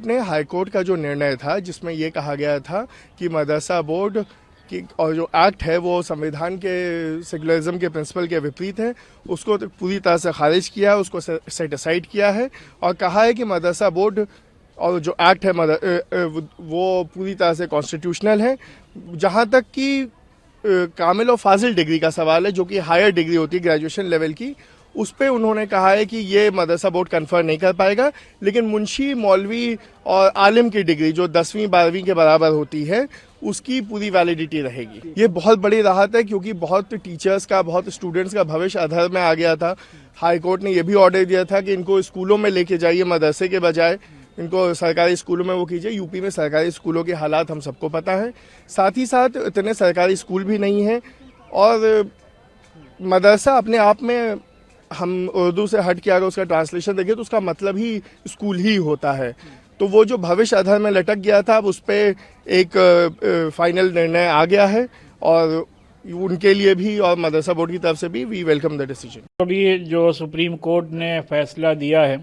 Court ने high court का जो निर्णय था जिसमें ये कहा गया था कि मदरसा बोर्ड की और जो एक्ट है वो संविधान के सेकुलरिज्म के प्रिंसिपल के विपरीत है, उसको तो पूरी तरह से खारिज किया है, उसको सेट असाइड किया है और कहा है कि मदरसा बोर्ड और जो एक्ट है वो पूरी तरह से कॉन्स्टिट्यूशनल है। जहाँ तक कि कामिल और फाजिल डिग्री का सवाल है, जो कि हायर डिग्री होती है ग्रेजुएशन लेवल की, उस पर उन्होंने कहा है कि ये मदरसा बोर्ड कन्फर नहीं कर पाएगा, लेकिन मुंशी, मौलवी और आलिम की डिग्री जो 10वीं 12वीं के बराबर होती है उसकी पूरी वैलिडिटी रहेगी। ये बहुत बड़ी राहत है क्योंकि बहुत टीचर्स का, बहुत स्टूडेंट्स का भविष्य अधर में आ गया था। हाई कोर्ट ने यह भी ऑर्डर दिया था कि इनको स्कूलों में लेके जाइए, मदरसे के बजाय इनको सरकारी स्कूलों में वो कीजिए। यूपी में सरकारी स्कूलों के हालात हम सबको पता है, साथ ही साथ इतने सरकारी स्कूल भी नहीं हैं और मदरसा अपने आप में, हम उर्दू से हट के अगर उसका ट्रांसलेशन देखें तो उसका मतलब ही स्कूल ही होता है। तो वो जो भविष्य अधर में लटक गया था, अब उस पर एक फाइनल निर्णय आ गया है और उनके लिए भी और मदरसा बोर्ड की तरफ से भी वी वेलकम द डिसीजन। अभी जो सुप्रीम कोर्ट ने फैसला दिया है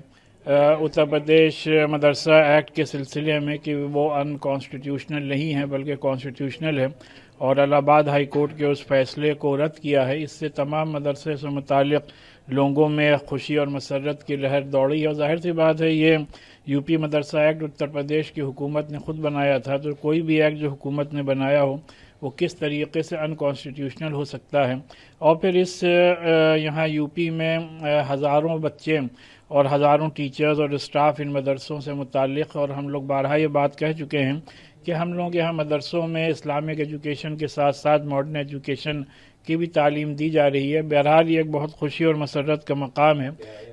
उत्तर प्रदेश मदरसा एक्ट के सिलसिले में कि वो अनकॉन्स्टिट्यूशनल नहीं है बल्कि कॉन्स्टिट्यूशनल है, और इलाहाबाद हाई कोर्ट के उस फैसले को रद्द किया है, इससे तमाम मदरसे से मुताल्लिक़ लोगों में खुशी और मसरत की लहर दौड़ी है। और जाहिर सी बात है ये यूपी मदरसा एक्ट उत्तर प्रदेश की हुकूमत ने ख़ुद बनाया था, तो कोई भी एक्ट जो हुकूमत ने बनाया हो वो किस तरीके से अनकॉन्स्टिट्यूशनल हो सकता है। और फिर इस यहाँ यूपी में हज़ारों बच्चे और हज़ारों टीचर्स और स्टाफ इन मदरसों से मुताल्लिक़, और हम लोग बारहा ये बात कह चुके हैं कि हम लोग यहाँ मदरसों में इस्लामिक एजुकेशन के साथ साथ मॉडर्न एजुकेशन की भी तालीम दी जा रही है। बहरहाल ये एक बहुत खुशी और मसरत का मकाम है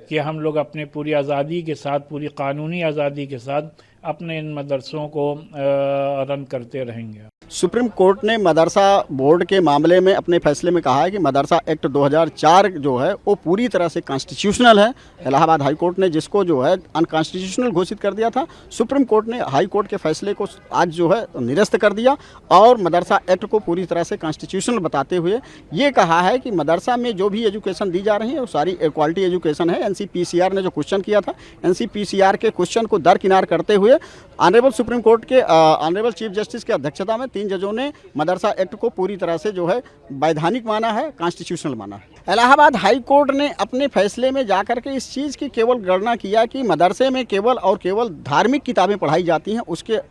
कि हम लोग अपने पूरी आज़ादी के साथ, पूरी कानूनी आज़ादी के साथ अपने इन मदरसों को रन करते रहेंगे। सुप्रीम कोर्ट ने मदरसा बोर्ड के मामले में अपने फैसले में कहा है कि मदरसा एक्ट 2004 जो है वो पूरी तरह से कॉन्स्टिट्यूशनल है। इलाहाबाद हाई कोर्ट ने जिसको जो है अनकॉन्स्टिट्यूशनल घोषित कर दिया था, सुप्रीम कोर्ट ने हाई कोर्ट के फैसले को आज जो है निरस्त कर दिया और मदरसा एक्ट को पूरी तरह से कॉन्स्टिट्यूशनल बताते हुए ये कहा है कि मदरसा में जो भी एजुकेशन दी जा रही है वो सारी क्वालिटी एजुकेशन है। NCPCR ने जो क्वेश्चन किया था, NCPCR के क्वेश्चन को दरकिनार करते हुए ऑनरेबल सुप्रीम कोर्ट के ऑनरेबल चीफ जस्टिस की अध्यक्षता में 3 जजों ने मदरसा एक्ट को पूरी तरह से जो है वैधानिक माना है, कॉन्स्टिट्यूशनल माना है। इलाहाबाद हाई कोर्ट ने अपने फैसले में जाकर के इस चीज़ की केवल गणना किया कि मदरसे में केवल और केवल धार्मिक किताबें पढ़ाई जाती हैं,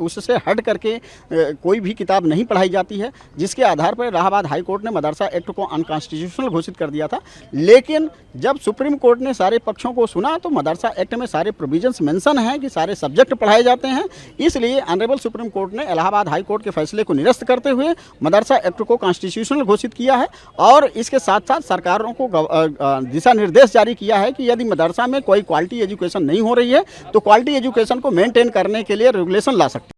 उससे हट करके कोई भी किताब नहीं पढ़ाई जाती है, जिसके आधार पर इलाहाबाद हाई कोर्ट ने मदरसा एक्ट को अनकॉन्स्टिट्यूशनल घोषित कर दिया था। लेकिन जब सुप्रीम कोर्ट ने सारे पक्षों को सुना तो मदरसा एक्ट में सारे प्रोविजंस मेंशन हैं कि सारे सब्जेक्ट पढ़ाए जाते हैं, इसलिए ऑनरेबल सुप्रीम कोर्ट ने इलाहाबाद हाई कोर्ट के फैसले को निरस्त करते हुए मदरसा एक्ट को कॉन्स्टिट्यूशनल घोषित किया है और इसके साथ साथ सरकारों को दिशा निर्देश जारी किया है कि यदि मदरसा में कोई क्वालिटी एजुकेशन नहीं हो रही है तो क्वालिटी एजुकेशन को मेंटेन करने के लिए रेगुलेशन ला सकते हैं।